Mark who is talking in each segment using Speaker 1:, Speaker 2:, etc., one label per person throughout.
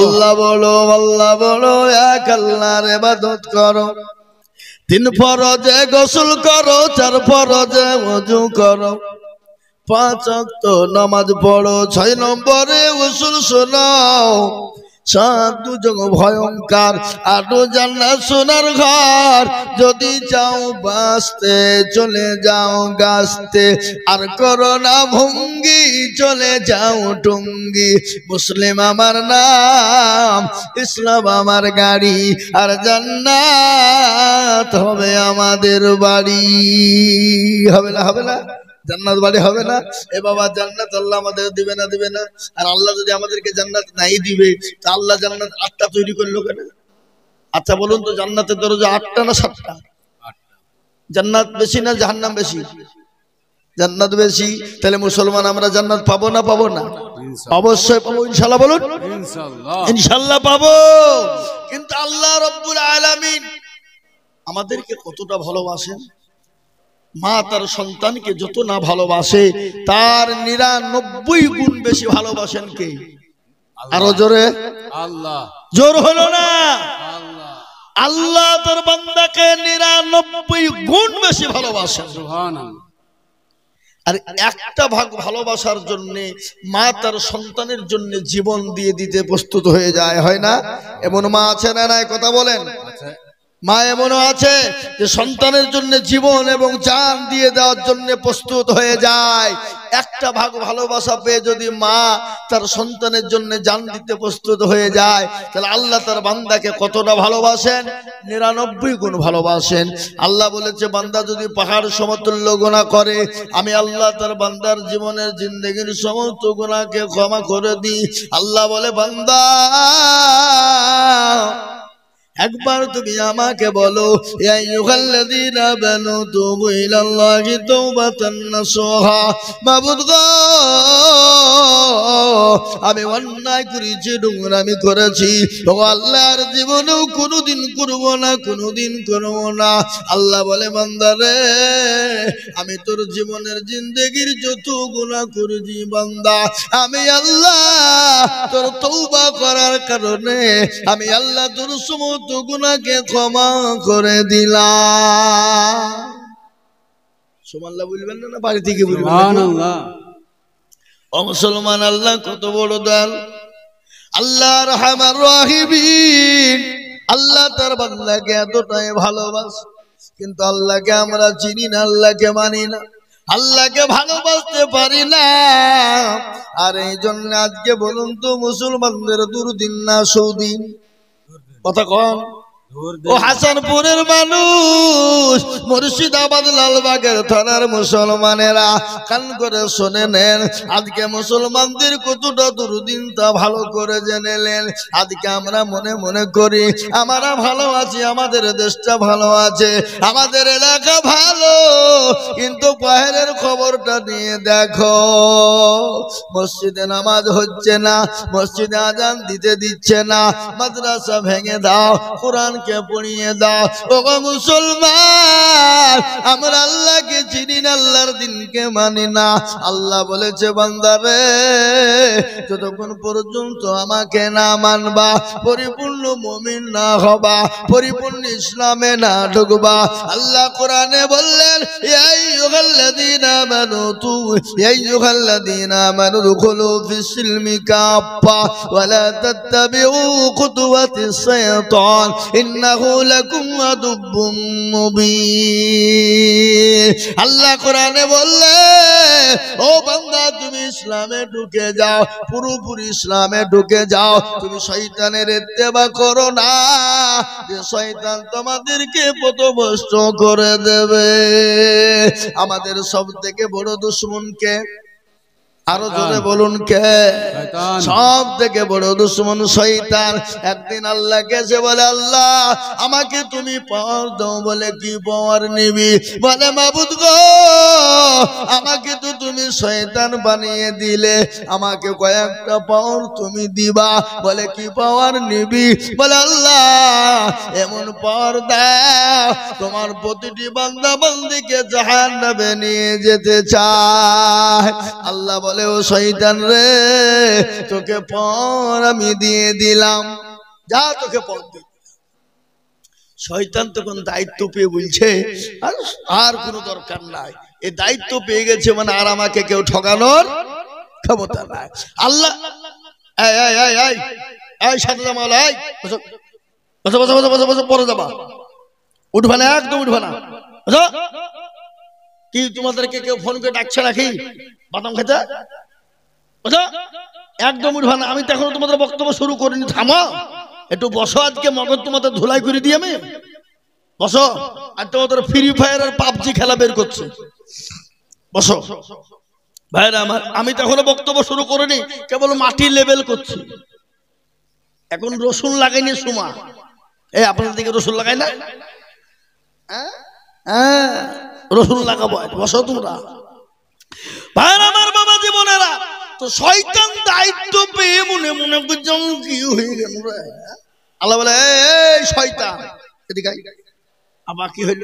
Speaker 1: আল্লাহ বলো এক আল্লাহর ইবাদত করো। 3 ফরজে গোসল করো, 4 ফরজে ওযু করো, 5 ওয়াক্ত নামাজ পড়ো, 6 নম্বরে উসুল শোনাও, 7 দুজক ভয়ঙ্কর, 8 জান্নাত সোনার ঘর। যদি চাও বাঁচতে চলে যাও গাছতে, আর করো না ভঙ্গি চলে যাও টুঙ্গি। মুসলিম আমার নাম, ইসলাম আমার গাড়ি, আর জান্নাত হবে আমাদের বাড়ি। হবে না? হবে না? জান্নাত বাড়ি হবে না? এ বাবা, জান্নাত আল্লাহ আমাদের দিবে না? দিবে না। আর আল্লাহ যদি আমাদেরকে জান্নাত নাই দিবে, তা আল্লাহ জান্নাত 8টা তৈরি করলো কেন? আচ্ছা বলুন তো, জান্নাতের দরজা 8টা না 7টা? জান্নাত বেশি না জাহান্নাম বেশি? জান্নাত বেশি। তাহলে মুসলমান আমরা জান্নাত পাবো না পাবো না? অবশ্যই পাবো, ইনশাআল্লাহ। বলুন ইনশাআল্লাহ পাবো। কিন্তু আল্লাহ রাব্বুল আলামিন আমাদেরকে কতটা ভালোবাসেন। মা তার সন্তানকে যত না ভালোবাসে, তার 99 গুণ বেশি ভালোবাসেন কে? আরো জোরে আল্লাহ। জোর হলো না? আল্লাহ তার বান্দাকে 99 গুণ বেশি ভালোবাসেন। সুবহানাল্লাহ। আর একটা ভাগ ভালোবাসার জন্য মা তার সন্তানের জন্য জীবন দিয়ে দিতে প্রস্তুত হয়ে যায়, হয় না? এমন মা আছে না নাই? কথা বলেন। মা এমনও আছে যে সন্তানের জন্য জীবন এবং জান দিয়ে দেওয়ার জন্য প্রস্তুত হয়ে যায়। একটা ভাগ ভালোবাসা পেয়ে যদি মা তার সন্তানের জন্য জান দিতে প্রস্তুত হয়ে যায়, তাহলে আল্লাহ তার বান্দাকে কতটা ভালোবাসেন? 99 গুণ ভালোবাসেন। আল্লাহ বলেছে, বান্দা যদি পাহাড় সমতুল্য গুনাহ করে, আমি আল্লাহ তার বান্দার জীবনের জিন্দেগির সমস্ত গুনাহকে ক্ষমা করে দিই। আল্লাহ বলে, বান্দা একবার তুমি আমাকে বলো, ইয়া আইয়ুহাল্লাযীনা আমানু তুবু ইলাল্লাহি তাওবাতান নাসুহা। মাবুদ গো, আমি অন্যায় করেছি, নোংরামি করেছি, ও আল্লাহর জীবনেও কোনোদিন করব না, কোনোদিন করব না। আল্লাহ বলে, বান্দা রে, আমি তোর জীবনের জিন্দেগির যত গুনাহ করেছি বান্দা, আমি আল্লাহ তোর তওবা করার কারণে আমি আল্লাহ তোর সমস্ত গুনাহকে ক্ষমা করে দিলাম। সুবহানাল্লাহ বলবেন না? বাড়ি থেকে বলবেন সুবহানাল্লাহ। ও মুসলমান, আল্লাহ কত বড় দয়ালু, আল্লাহ রহমান রহিম। আল্লাহ তার বান্দাকে এতটাই ভালোবাসে, কিন্তু আল্লাহকে আমরা চিনি না, আল্লাহকে মানি না, আল্লাহকে ভালোবাসতে পারি না। আর এই জন্য আজকে বলুন তো, মুসলমানদের দুর্দিন না সুদিন? কথা কন। ও হাসানপুরের মানুষ, মুর্শিদাবাদ লালবাগের থানার মুসলমানেরা, কান করে শুনে নেন। আজকে মুসলমানদের কতটা দুর্দিন তা ভালো করে জেনে নেন। আজকে আমরা মনে মনে করি আমরা ভালো আছি, আমাদের দেশটা ভালো আছে, আমাদের এলাকা ভালো, কিন্তু বাইরের খবরটা নিয়ে দেখো। মসজিদে নামাজ হচ্ছে না, মসজিদে আজান দিতে দিচ্ছে না, মাদ্রাসা ভেঙে দাও, কোরআন কে পড়িয়ে দাও। ও মুসলমান, আমরা আল্লাহকে চিনি না, আল্লাহর দিনকে মানি না। আল্লাহ বলেছে, বান্দা রে, যতক্ষণ পর্যন্ত আমাকে না মানবা, পরিপূর্ণ মুমিন না হবা, পরিপূর্ণ ইসলামে না ঢুকবা। আল্লাহ কোরআনে বললেন, ইয়া আইয়ুহাল্লাযীনা আমানু দুখুলু ফিস-সিলমি কাফা ওয়া লা তাত্তাবিউ খুতুওয়াতিস শাইতান ইন্নাহু লাকুম আদুব্বুম মুবিন। আল্লাহ কোরআনে বললেন, ও বান্দা, তুমি ইসলামে ঢুকে যাও, পুরোপুরি ইসলামে ঢুকে যাও। তুমি শয়তানের ইত্তেবা করো না, যে শয়তান তোমাদেরকে পথভ্রষ্ট করে দেবে। আমাদের সব থেকে বড় দুশমন কে? আরো জোরে বলুন কে? সব থেকে বড় দুশমন শয়তান। একদিন আল্লাহকে এসে বলে, আল্লাহ আমাকে তুমি পাওয়ার দাও। বলে, কি পাওয়ার নিবি? বলে, মাবুদ গো, আমাকে তো তুমি শয়তান বানিয়ে দিলে, আমাকে কয়েকটা পাওয়ার তুমি দিবা। বলে, কি পাওয়ার নিবি? বলে, আল্লাহ এমন পাওয়ার দাও, তোমার প্রতিটি বান্দা বান্দিকে জাহান্নামে নিয়ে যেতে চায়। আল্লাহ বলে, বলে ও শয়তান রে তোকে পর আমি দিয়ে দিলাম, যা তোকে পর দিই। শয়তান তখন দায়িত্ব পেয়ে বলছে আর কোনো দরকার নাই, এই দায়িত্ব পেয়ে গেছে মানে আর আমাকে কেউ ঠকানোর ক্ষমতা নাই। আল্লাহ সাথে জামাল পরে যাবা, উঠবা না, একদম উঠবা না। কি তোমাদেরকে কেউ ফোন করে ডাকছে নাকি বাদাম খেতে? একদম উঠবা না, আমি তো এখনো তোমাদের বক্তব্য শুরু করিনি, থামো একটু বসো। আজকে মগজ তোমাদের ধুলাই করে দিই আমি, বসো। আর তোমাদের ফ্রি ফায়ার আর পাবজি খেলা বের করছে, বসো ভাইরা আমার। আমি তো এখনো বক্তব্য শুরু করিনি, কেবল মাটি লেভেল করছি। এখন রসুন লাগাইনি সুমা, এই আপনাদের দিকে রসুন লাগাই না? হ্যাঁ রসুন লাগাবো, বসো তোমরা ভাইরা আমার, বাবা জীবনেরা। তো শয়তান দায়িত্ব পেয়ে মনে মনে করছেন কি হয়ে গেল রে। আল্লাহ বলে এই শয়তান এদিকে আয়। আবার কি হইল?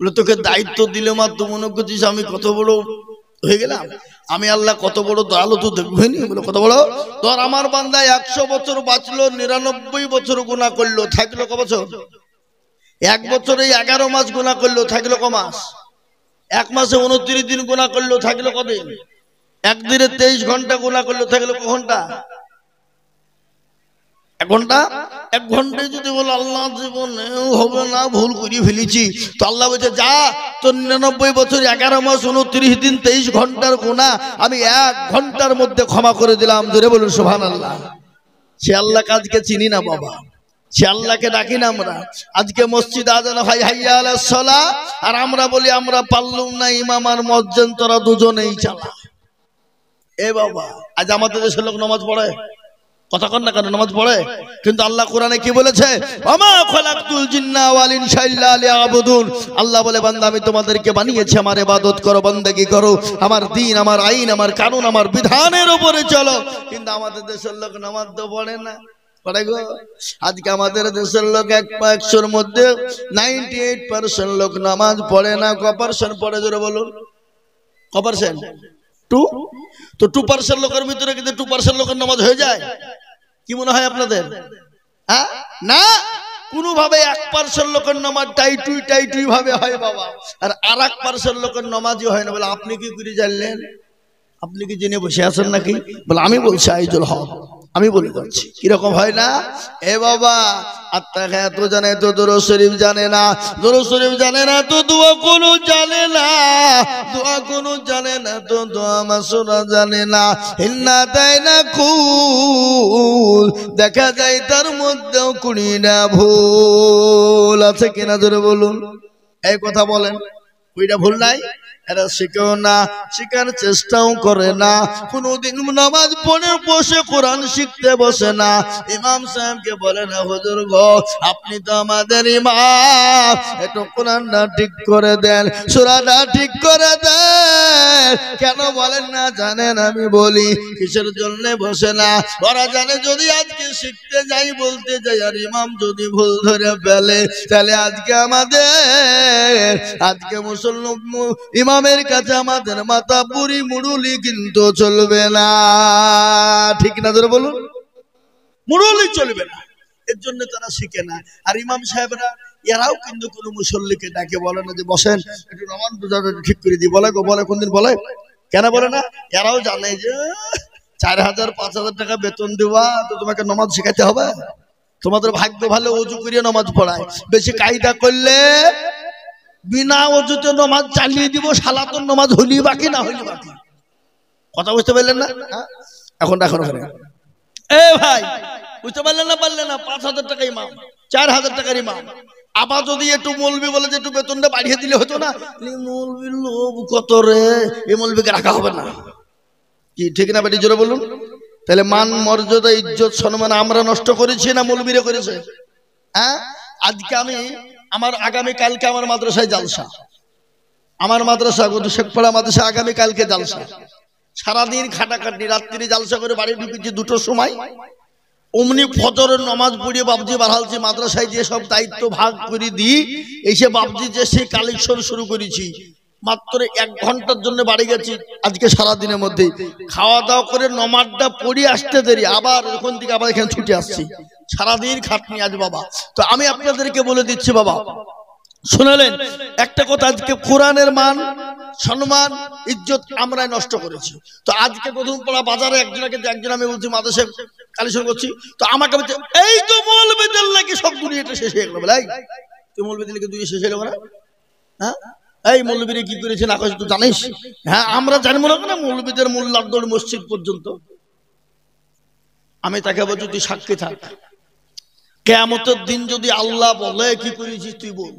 Speaker 1: বলে তোকে দায়িত্ব দিলে মাত্র মনে করছিস আমি কত বড় হয়ে গেলাম, আমি আল্লাহ কত বড় দয়ালু তো দেখবনি। বলে কত বড়? ধর আমার বান্দা 100 বছর বাঁচলো, 99 বছর গুনাহ করলো, থাকলো ক বছর? 1 বছরে 11 মাস গুনাহ করলো, থাকলো ক মাস? 1 মাসে 29 দিন গুনাহ করলো, থাকলো কদিন? 1 দিনে 23 ঘন্টা গুনাহ করলো, থাকলো ক ঘন্টা? 1 ঘন্টা। 1 ঘন্টায় যদি বলো আল্লাহ জীবনে হবে না, ভুল করে ফেলেছি, তো আল্লাহ বলছে যা তোর 99 বছর 11 মাস 29 দিন 23 ঘন্টার গুনাহ আমি 1 ঘন্টার মধ্যে ক্ষমা করে দিলাম। জোরে বলুন সুবহানাল্লাহ। সে আল্লাহকে আজকে চিনি না বাবা, সে আল্লাহকে ডাকি না আমরা। আজকে মসজিদ আজান হয় হাইয়া আলাস সালাহ, আর আমরা বলি আমরা পারলুম না, ইমাম আর মুয়াজ্জিন তোরা দুজনেই চালা। এ বাবা, আজ আমাদের দেশের লোক নামাজ পড়ে, কথা কন না কেন, নামাজ পড়ে, কিন্তু আল্লাহ কোরআনে কি বলেছে? ওমা খালাকতুল জিন্না ওয়াল ইনসা ইল্লা লিয়াবুদুন। আল্লাহ বলে বান্দা আমি তোমাদেরকে বানিয়েছি আমার ইবাদত করো, বন্দেগী করো, আমার দ্বীন, আমার আইন, আমার কানুন, আমার বিধানের উপরে চলো। কিন্তু আমাদের দেশের লোক নামাজ তো পড়ে না, পড়ে গো। আজকে আমাদের দেশের লোক 100-র মধ্যে 98% লোক নামাজ পড়ে না। ক পার্সেন্ট পড়ে জোরে বলুন? ক পার্সেন্ট? 2। তো 2% লোকের ভিতরে কিন্তু 2% লোকের নামাজ হয়ে যায়? কি মনে হয় আপনাদের? হ্যাঁ না, কোনোভাবে 1% লোকের নামাজ টাইটুই ভাবে হয় বাবা, আর 1% লোকের নামাজই হয় না। বলে আপনি কি করে জানলেন? আপনি কি জেনে বসে আছেন নাকি? বলে আমি বলছি আইজুল হক, আমি বলে যাচ্ছি কিরকম হয় না। এ বাবা আত্মা তো জানে তো দুরূদ শরীফ জানে না, দুরূদ শরীফ জানে না তো দোয়া কোনো জানে না, দোয়া কোনো জানে না তো দোয়া মাসুরা জানে না। হিন্না দেয় না কুল, দেখা যায় তার মধ্যেও কুড়ি না ভুল আছে কিনা জোরে বলুন। এই কথা বলেন, ওইটা ভুল নাই? এরা শিখেও না, শিখার চেষ্টাও করে না, কোনদিন নামাজ পড়ে বসে কোরআন শিখতে বসে না। ইমাম সাহেবকে বলে না হুজুর গো আপনি তো আমাদের ইমাম, একটু কোরআনটা ঠিক করে দেন, সূরাটা ঠিক করে দেন। কেন বলেন না জানেন? আমি বলি কিসের জন্য বসে না। ওরা জানে যদি আজকে শিখতে যাই, বলতে যাই, আর ইমাম যদি ভুল ধরে ফেলে, তাহলে আজকে আমাদের মুসলমান ইমামের কাছে আমাদের মাথা পুরি মুড়ুলি কিন্তু চলবে না, ঠিক না জোরে বলুন? মুড়ুলি চলবে না, এর জন্য তারা শিখে না। আর ইমাম সাহেবরা এরাও কিন্তু কোনো মুসল্লিকে ডাকে বলে না যে বসেন একটু নামাজ ঠিক করে দিই, বলে গো, বলে কোনদিন বলে? কেন বলে না? এরাও জানে যে 4000-5000 টাকা বেতন দেওয়া তো তোমাকে নামাজ শেখাতে হবে। তোমাদের ভাগ্য ভালো ওযু করিয়ে নামাজ পড়ায়, বেশি কায়দা করলে বিনা ওযুতে নামাজ চালিয়ে দিব, সালাতুন নামাজ হলি বাকি না হলি বাকি। কথা বুঝতে পারলেন না? এখন এ ভাই বুঝতে পারলেন না? পারলেন না? 5000 টাকা ইমাম, 4000 টাকার ইমাম। আবার যদি একটু মৌলবি বলে যে একটু বেতনটা বাড়িয়ে দিলে হতো না, মৌলবির লোভ কত রে, এই মৌলবিকে রাখা হবে না, কি ঠিক না বেটি জোরে বলুন? তাহলে মান মর্যাদা ইজ্জত সম্মান আমরা নষ্ট করেছি না মৌলবিরা করেছে? হ্যাঁ, আজকে আমি আমার আগামী কালকে আমার মাদ্রাসায় জালসা, আমার মাদ্রাসা শেখপাড়া মাদ্রাসা আগামী কালকে জালসা। সারাদিন খাটাখাটি, রাত্রি জালসা করে বাড়ি ঢুকেছি 2টোর সময়। অমনি ফজরের নামাজ পড়িয়ে বাবজি বাড়ালছি, মাদ্রাসায় যে সব দায়িত্ব ভাগ করে দিই, এসে বাবজি যে সে কালেকশন শুরু করেছি। মাত্র 1 ঘন্টার জন্য বাড়ি গেছি আজকে সারা দিনের মধ্যে খাওয়া দাওয়া করে নমাজটা পড়ি আসতে দেরি আবার ওখান থেকে আবার এখানে ছুটে আসছি সারাদিন খাটনি আজ বাবা তো আমি আপনাদেরকে বলে দিচ্ছি বাবা শুনলেন একটা কথা আজকে কোরআনের মান সম্মান ইজ্জত আমরাই নষ্ট করেছি তো আজকে প্রথম পড়া বাজারে একজন আমি বলছি মাদ্রাসায় কালেকশন করছি তো আমাকে বলছে এই তো মৌলবীদের লাগি সব দুনিয়াটা শেষ হয়ে গেল বলে এই তুই মৌলবীদের লাগি দুনিয়া শেষ হয়ে গেল না হ্যাঁ এই মৌলবীরা কি করেছে না করেছে তুই জানিস হ্যাঁ আমরা জানবো না মৌলবীদের মোল্লার মসজিদ পর্যন্ত আমি তাকে বলছি তুই সাক্ষী থাক কিয়ামতের দিন যদি আল্লাহ বলে কি করেছিস তুই বল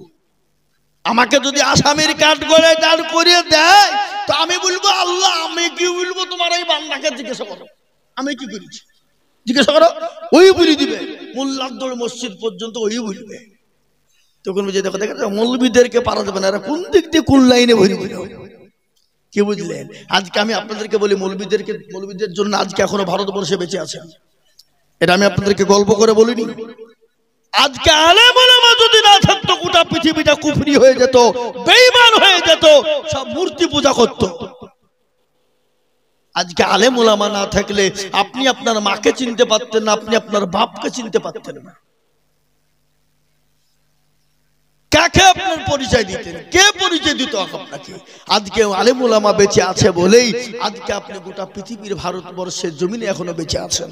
Speaker 1: আমাকে যদি আসামির কাঠ করে দাঁড় করিয়ে দেয় তো আমি বলবো আল্লাহ আমি কি বলবো তোমার এই বান্দাকে জিজ্ঞাসা করো আমি কি করেছি জিজ্ঞাসা করো ওই বলে দিবে মোল্লার মসজিদ পর্যন্ত ওই বলবে তখন বুঝে দেখো দেখা মৌলবীদেরকে পারা যাবে না এরা কোন দিক দিয়ে কোন লাইনে ভরি কি বুঝলেন আজকে আমি আপনাদেরকে বলি মৌলবীদের জন্য আজকে এখনো ভারতবর্ষে বেঁচে আছে এটা আমি আপনাদেরকে গল্প করে বলিনি আজকে আলেম ওলামা যদি না থাকতো গোটা পৃথিবীটা কুফরি হয়ে যেত বেঈমান হয়ে যেত সব মূর্তি পূজা করত আজকে আলেম ওলামা না থাকলে আপনি আপনার মাকে চিনতে পারতেন না আপনি আপনার বাপকে চিনতে পারতেন না কাকে আপনার পরিচয় দিতেন কে পরিচয় দিত আপনাকে আজকে আলেম ওলামা বেঁচে আছে বলেই আজকে আপনি গোটা পৃথিবীর ভারতবর্ষের জমিনে এখনো বেঁচে আছেন